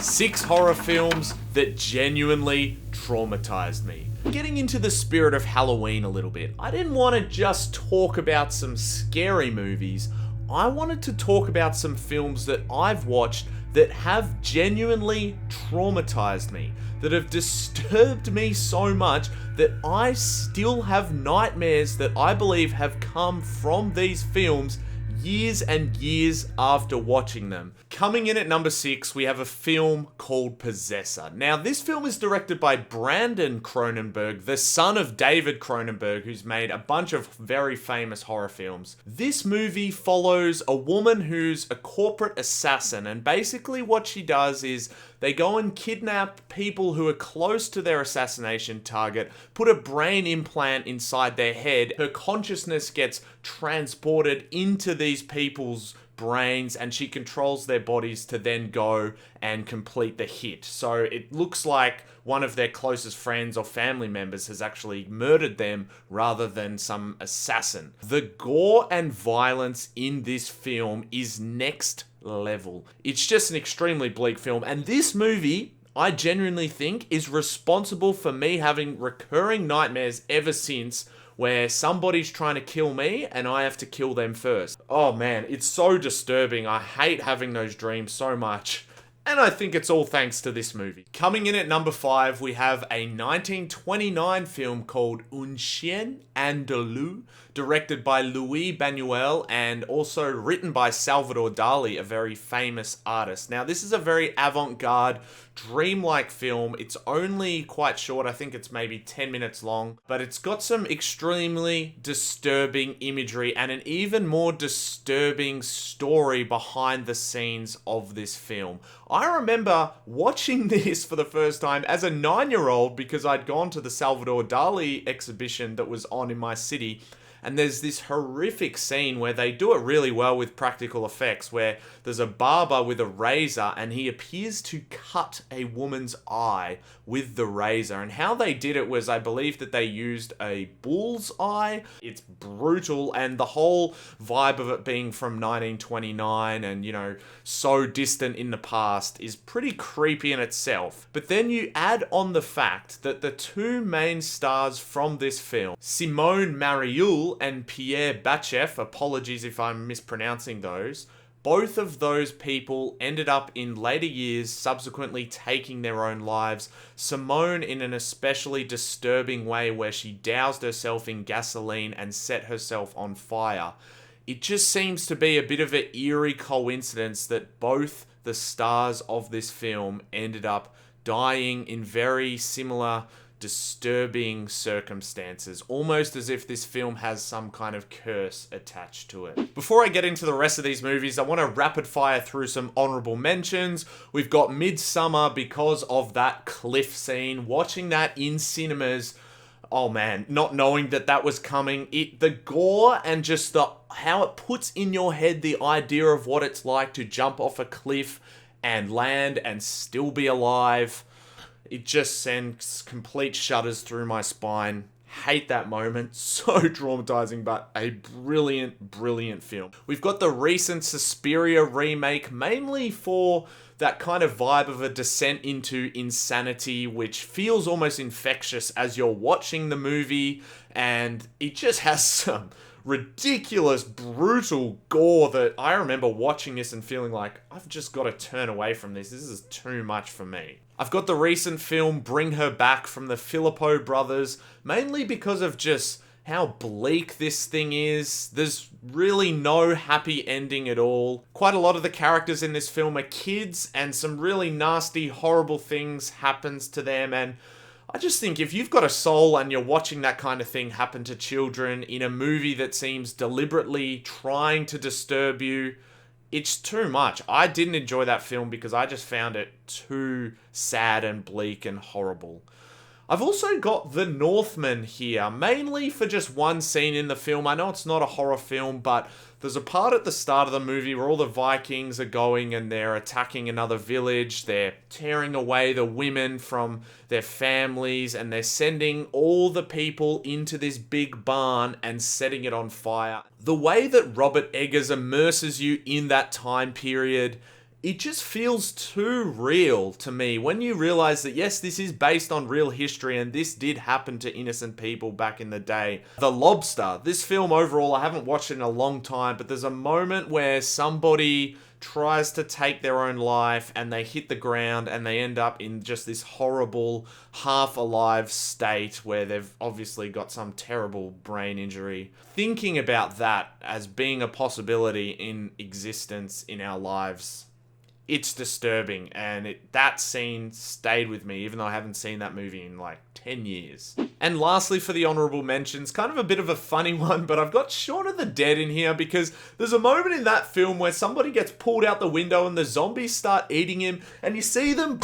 6 horror films that genuinely traumatized me. Getting into the spirit of Halloween a little bit, I didn't want to just talk about some scary movies. I wanted to talk about some films that I've watched that have genuinely traumatized me, that have disturbed me so much that I still have nightmares that I believe have come from these films years and years after watching them. Coming in at number 6, we have a film called Possessor. Now, this film is directed by Brandon Cronenberg, the son of David Cronenberg, who's made a bunch of very famous horror films. This movie follows a woman who's a corporate assassin, and basically what she does is they go and kidnap people who are close to their assassination target, put a brain implant inside their head. Her consciousness gets transported into these people's brains and she controls their bodies to then go and complete the hit. So it looks like one of their closest friends or family members has actually murdered them rather than some assassin. The gore and violence in this film is next level. It's just an extremely bleak film, and this movie, I genuinely think, is responsible for me having recurring nightmares ever since, where somebody's trying to kill me and I have to kill them first. Oh man, it's so disturbing. I hate having those dreams so much. And I think it's all thanks to this movie. Coming in at number 5, we have a 1929 film called Un Chien Andalou, directed by Louis Buñuel and also written by Salvador Dali, a very famous artist. Now, this is a very avant-garde, dreamlike film. It's only quite short. I think it's maybe 10 minutes long, but it's got some extremely disturbing imagery and an even more disturbing story behind the scenes of this film. I remember watching this for the first time as a 9-year-old because I'd gone to the Salvador Dali exhibition that was on in my city. And there's this horrific scene where they do it really well with practical effects, where there's a barber with a razor and he appears to cut a woman's eye with the razor. And how they did it was, I believe that they used a bull's eye. It's brutal, and the whole vibe of it being from 1929 and, you know, so distant in the past is pretty creepy in itself. But then you add on the fact that the two main stars from this film, Simone Marioul and Pierre Bachev, apologies if I'm mispronouncing those, both of those people ended up in later years subsequently taking their own lives. Simone in an especially disturbing way where she doused herself in gasoline and set herself on fire. It just seems to be a bit of an eerie coincidence that both the stars of this film ended up dying in very similar disturbing circumstances, almost as if this film has some kind of curse attached to it. Before I get into the rest of these movies, I want to rapid fire through some honorable mentions. We've got Midsommar because of that cliff scene. Watching that in cinemas, oh man, not knowing that that was coming, the gore and just how it puts in your head the idea of what it's like to jump off a cliff and land and still be alive. It just sends complete shudders through my spine. Hate that moment. So traumatizing, but a brilliant, brilliant film. We've got the recent Suspiria remake, mainly for that kind of vibe of a descent into insanity, which feels almost infectious as you're watching the movie, and it just has some ridiculous, brutal gore that I remember watching this and feeling like, I've just got to turn away from this. This is too much for me. I've got the recent film Bring Her Back from the Filippo brothers, mainly because of just how bleak this thing is. There's really no happy ending at all. Quite a lot of the characters in this film are kids, and some really nasty, horrible things happens to them, and I just think if you've got a soul and you're watching that kind of thing happen to children in a movie that seems deliberately trying to disturb you, it's too much. I didn't enjoy that film because I just found it too sad and bleak and horrible. I've also got The Northman here, mainly for just one scene in the film. I know it's not a horror film, but there's a part at the start of the movie where all the Vikings are going and they're attacking another village. They're tearing away the women from their families and they're sending all the people into this big barn and setting it on fire. The way that Robert Eggers immerses you in that time period it just feels too real to me when you realize that yes, this is based on real history and this did happen to innocent people back in the day. The Lobster, this film overall, I haven't watched it in a long time, but there's a moment where somebody tries to take their own life and they hit the ground and they end up in just this horrible half alive state where they've obviously got some terrible brain injury. Thinking about that as being a possibility in existence in our lives, it's disturbing, and that scene stayed with me even though I haven't seen that movie in like 10 years. And lastly, for the honorable mentions, kind of a bit of a funny one, but I've got Shaun of the Dead in here because there's a moment in that film where somebody gets pulled out the window and the zombies start eating him and you see them.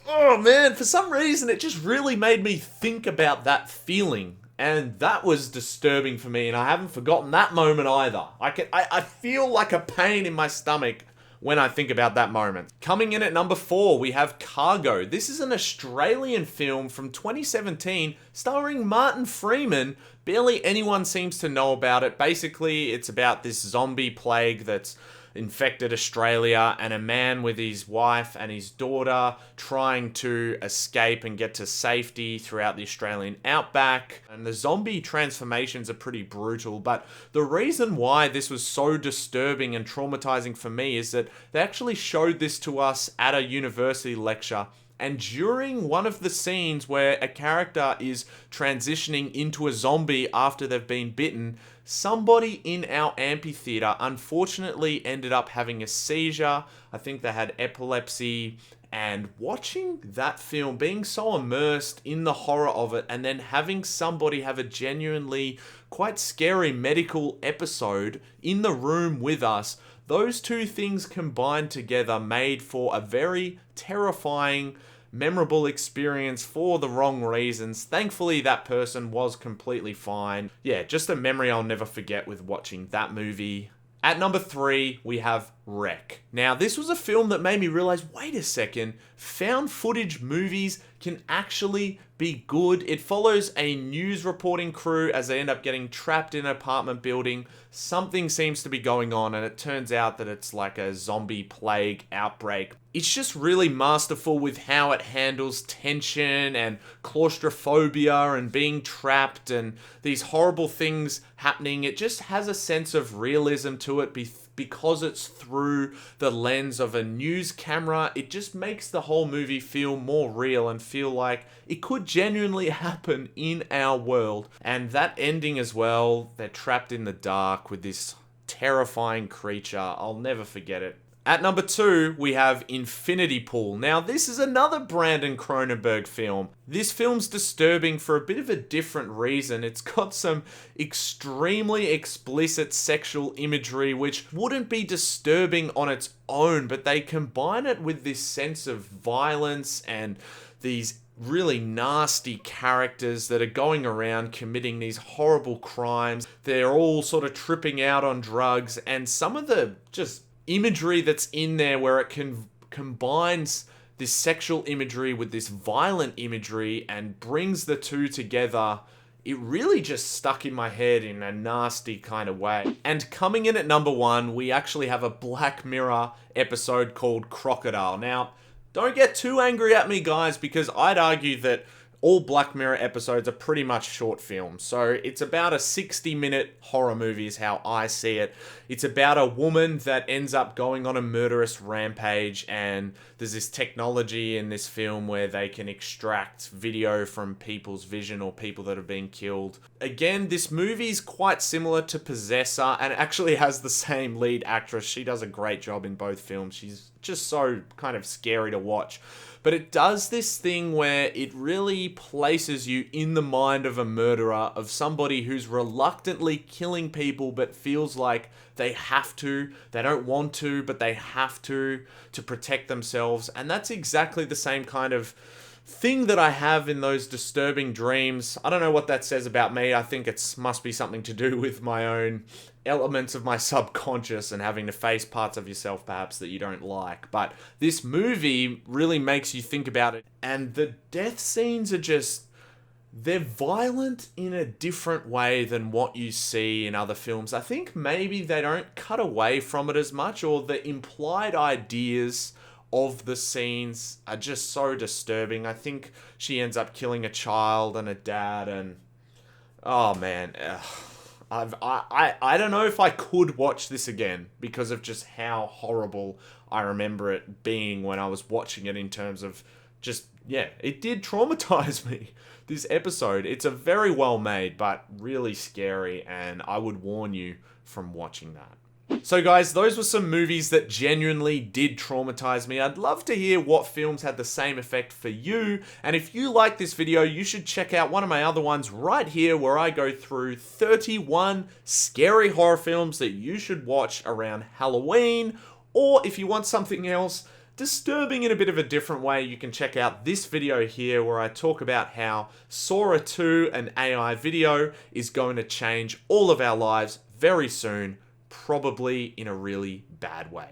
Oh man, for some reason it just really made me think about that feeling. And that was disturbing for me, and I haven't forgotten that moment either. I feel like a pain in my stomach when I think about that moment. Coming in at number 4, we have Cargo. This is an Australian film from 2017 starring Martin Freeman. Barely anyone seems to know about it. Basically, it's about this zombie plague that's infected Australia and a man with his wife and his daughter trying to escape and get to safety throughout the Australian outback. And the zombie transformations are pretty brutal, but the reason why this was so disturbing and traumatizing for me is that they actually showed this to us at a university lecture. And during one of the scenes where a character is transitioning into a zombie after they've been bitten, somebody in our amphitheater unfortunately ended up having a seizure. I think they had epilepsy. And watching that film, being so immersed in the horror of it, and then having somebody have a genuinely quite scary medical episode in the room with us, those two things combined together made for a very terrifying, memorable experience for the wrong reasons. Thankfully, that person was completely fine. Yeah, just a memory I'll never forget with watching that movie. At number 3, we have Wreck. Now, this was a film that made me realize, wait a second, found footage movies can actually be good. It follows a news reporting crew as they end up getting trapped in an apartment building. Something seems to be going on, and it turns out that it's like a zombie plague outbreak. It's just really masterful with how it handles tension and claustrophobia and being trapped and these horrible things happening. It just has a sense of realism to it because it's through the lens of a news camera. It just makes the whole movie feel more real and feel like it could genuinely happen in our world. And that ending as well, they're trapped in the dark with this terrifying creature. I'll never forget it. At number 2, we have Infinity Pool. Now, this is another Brandon Cronenberg film. This film's disturbing for a bit of a different reason. It's got some extremely explicit sexual imagery, which wouldn't be disturbing on its own, but they combine it with this sense of violence and these really nasty characters that are going around committing these horrible crimes. They're all sort of tripping out on drugs, and some of the just imagery that's in there where it combines this sexual imagery with this violent imagery and brings the two together, it really just stuck in my head in a nasty kind of way. And coming in at number 1, we actually have a Black Mirror episode called Crocodile. Now, don't get too angry at me, guys, because I'd argue that all Black Mirror episodes are pretty much short films. So it's about a 60-minute horror movie is how I see it. It's about a woman that ends up going on a murderous rampage, and there's this technology in this film where they can extract video from people's vision or people that have been killed. Again, this movie's quite similar to Possessor and actually has the same lead actress. She does a great job in both films. She's just so kind of scary to watch. But it does this thing where it really places you in the mind of a murderer, of somebody who's reluctantly killing people but feels like they have to. They don't want to, but they have to protect themselves. And that's exactly the same kind of thing that I have in those disturbing dreams. I don't know what that says about me. I think it must be something to do with my own elements of my subconscious and having to face parts of yourself perhaps that you don't like. But this movie really makes you think about it, and the death scenes are just they're violent in a different way than what you see in other films. I think maybe they don't cut away from it as much, or the implied ideas of the scenes are just so disturbing. I think she ends up killing a child and a dad, and oh man, I don't know if I could watch this again because of just how horrible I remember it being when I was watching it, in terms of just, yeah, it did traumatize me, this episode. It's a very well made, but really scary, and I would warn you from watching that. So guys, those were some movies that genuinely did traumatize me. I'd love to hear what films had the same effect for you. And if you like this video, you should check out one of my other ones right here, where I go through 31 scary horror films that you should watch around Halloween. Or if you want something else disturbing in a bit of a different way, you can check out this video here, where I talk about how Sora 2, an AI video, is going to change all of our lives very soon, probably in a really bad way.